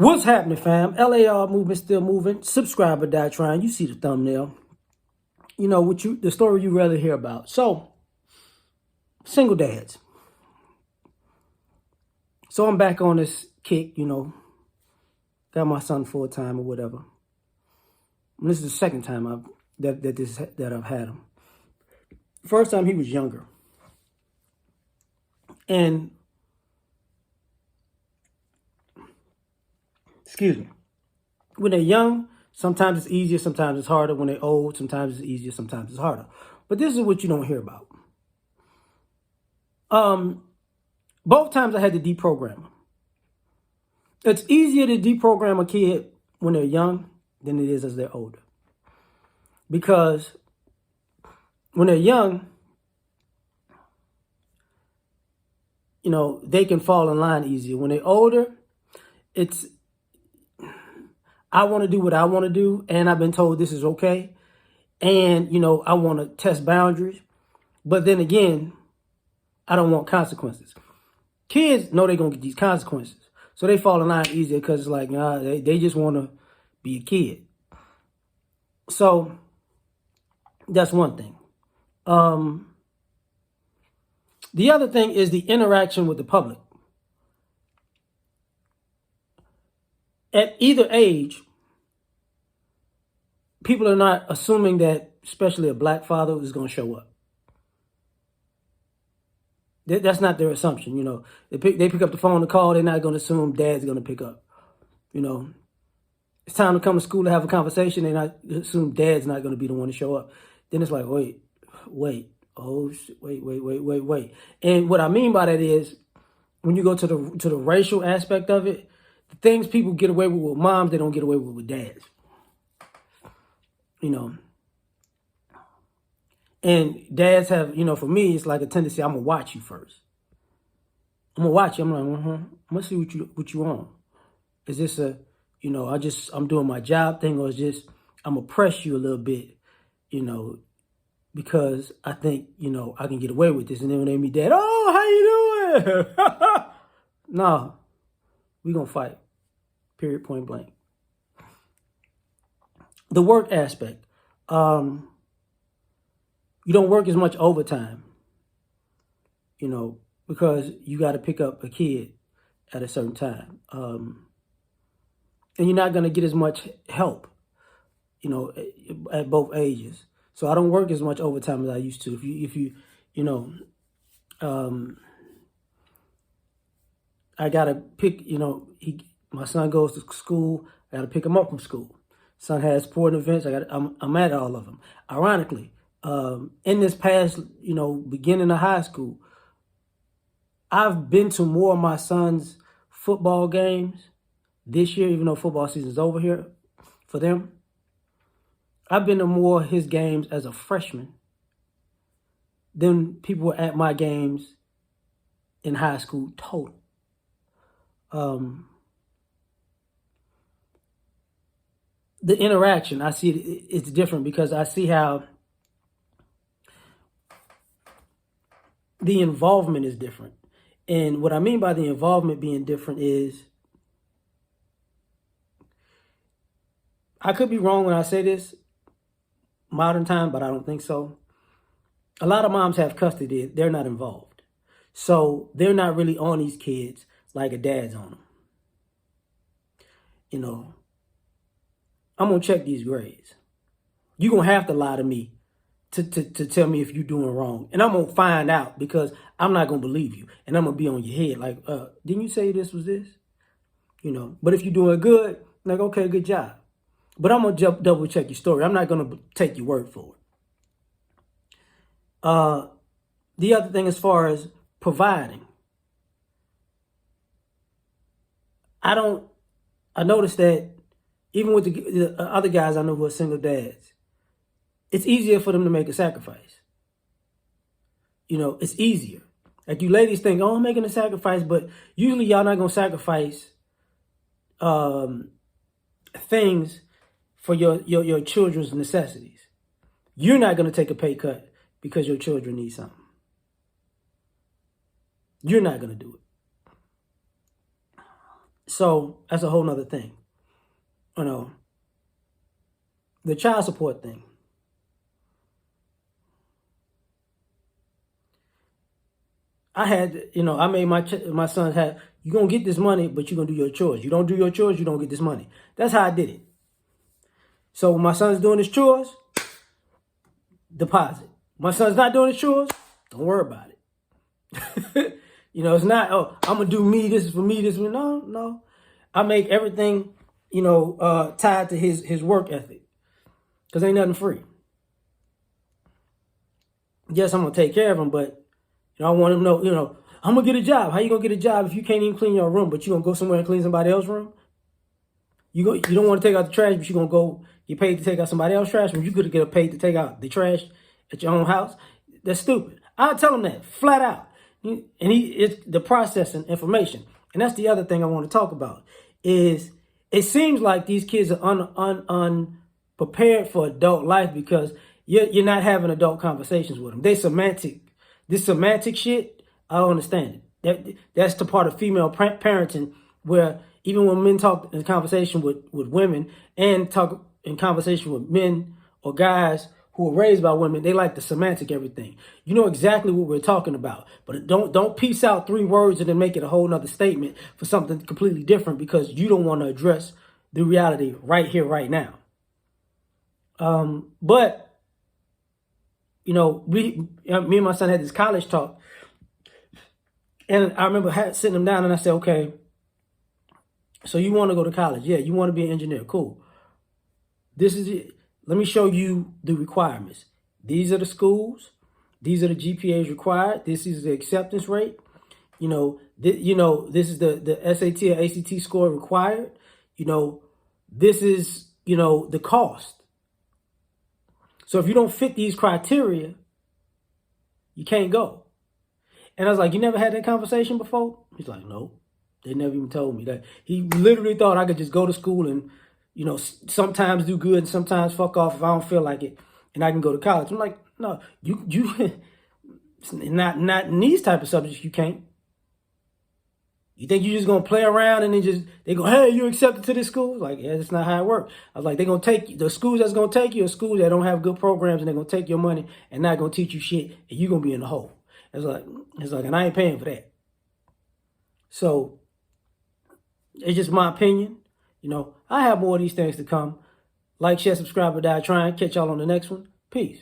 What's happening, fam? L.A.R. movement still moving. Subscribe or die trying. You see the thumbnail. You know what the story you rather hear about. So, single dads. So I'm back on this kick. Got my son full time or whatever. And this is the second time I've had him. First time he was younger, and excuse me. When they're young, sometimes it's easier, sometimes it's harder. When they're old, sometimes it's easier, sometimes it's harder. But this is what you don't hear about. Both times I had to deprogram them. It's easier to deprogram a kid when they're young than it is as they're older. Because when they're young, they can fall in line easier. When they're older, it's, I want to do what I want to do, and I've been told this is okay. And, I want to test boundaries. But then again, I don't want consequences. Kids know they're going to get these consequences. So they fall in line easier because it's like, they just want to be a kid. So that's one thing. The other thing is the interaction with the public. At either age, people are not assuming that, especially a black father, is going to show up. That's not their assumption. They pick up the phone to call. They're not going to assume dad's going to pick up. It's time to come to school to have a conversation. They're not assume dad's not going to be the one to show up. Then it's like, wait. Oh, wait. And what I mean by that is, when you go to the racial aspect of it, the things people get away with moms, they don't get away with dads. And dads have, for me, it's like a tendency. I'm gonna watch you first. I'm gonna watch you. I'm like, I'm gonna see what you on. Is this I'm doing my job thing, or is just I'm gonna press you a little bit, because I think, I can get away with this. And then when they meet dad, oh, how you doing? No, we gonna fight. Period, point blank. The work aspect. You don't work as much overtime, because you got to pick up a kid at a certain time. And you're not going to get as much help, at both ages. So I don't work as much overtime as I used to. I got to pick, my son goes to school. I got to pick him up from school. Son has sporting events. I'm at all of them. Ironically, in this past, beginning of high school, I've been to more of my son's football games this year, even though football season's over here for them. I've been to more of his games as a freshman than people were at my games in high school total. The interaction, I see it's different because I see how the involvement is different. And what I mean by the involvement being different is, I could be wrong when I say this, modern time, but I don't think so. A lot of moms have custody. They're not involved. So they're not really on these kids like a dad's on them. I'm going to check these grades. You're going to have to lie to me to tell me if you're doing wrong. And I'm going to find out, because I'm not going to believe you. And I'm going to be on your head like, didn't you say this was this? But if you're doing good, like, okay, good job. But I'm going to double check your story. I'm not going to take your word for it. The other thing, as far as providing, I noticed that even with the other guys I know who are single dads, it's easier for them to make a sacrifice. It's easier. Like, you ladies think, oh, I'm making a sacrifice, but usually y'all not going to sacrifice things for your children's necessities. You're not going to take a pay cut because your children need something. You're not going to do it. So that's a whole nother thing. You know, the child support thing. I made my sons have, you're going to get this money, but you're going to do your chores. You don't do your chores, you don't get this money. That's how I did it. So when my son's doing his chores, deposit. My son's not doing his chores, don't worry about it. It's not, oh, I'm going to do me, this is for me, this is for me. No. I make everything, tied to his work ethic. Because ain't nothing free. Yes, I'm going to take care of him, but I want him to know, I'm going to get a job. How you going to get a job if you can't even clean your room, but you going to go somewhere and clean somebody else's room? You don't want to take out the trash, but you're going to go get paid to take out somebody else's trash when you could get paid to take out the trash at your own house? That's stupid. I'll tell him that flat out. And it's the processing information. And that's the other thing I want to talk about is it seems like these kids are unprepared for adult life because you're not having adult conversations with them. This semantic shit, I don't understand it. That's the part of female parenting where even when men talk in conversation with women and talk in conversation with men or guys who are raised by women, they like the semantic everything. You know exactly what we're talking about, but don't piece out 3 words and then make it a whole nother statement for something completely different because you don't want to address the reality right here, right now. But me and my son had this college talk, and I remember sitting him down and I said, okay, so you want to go to college? Yeah, you want to be an engineer? Cool. This is it. Let me show you the requirements. These are the schools. These are the GPAs required. This is the acceptance rate. This is the SAT or ACT score required. This is, the cost. So if you don't fit these criteria, you can't go. And I was like, you never had that conversation before? He's like, no. They never even told me that. He literally thought I could just go to school and, sometimes do good and sometimes fuck off if I don't feel like it, and I can go to college. I'm like, no, you not in these type of subjects, you can't. You think you're just gonna play around and then they go, hey, you accepted to this school? Like, yeah, that's not how it works. I was like, they're gonna take you. The schools that's gonna take you are schools that don't have good programs, and they're gonna take your money and not gonna teach you shit, and you're gonna be in the hole. It's like, and I ain't paying for that. So it's just my opinion. I have more of these things to come. Like, share, subscribe, or die trying. Catch y'all on the next one. Peace.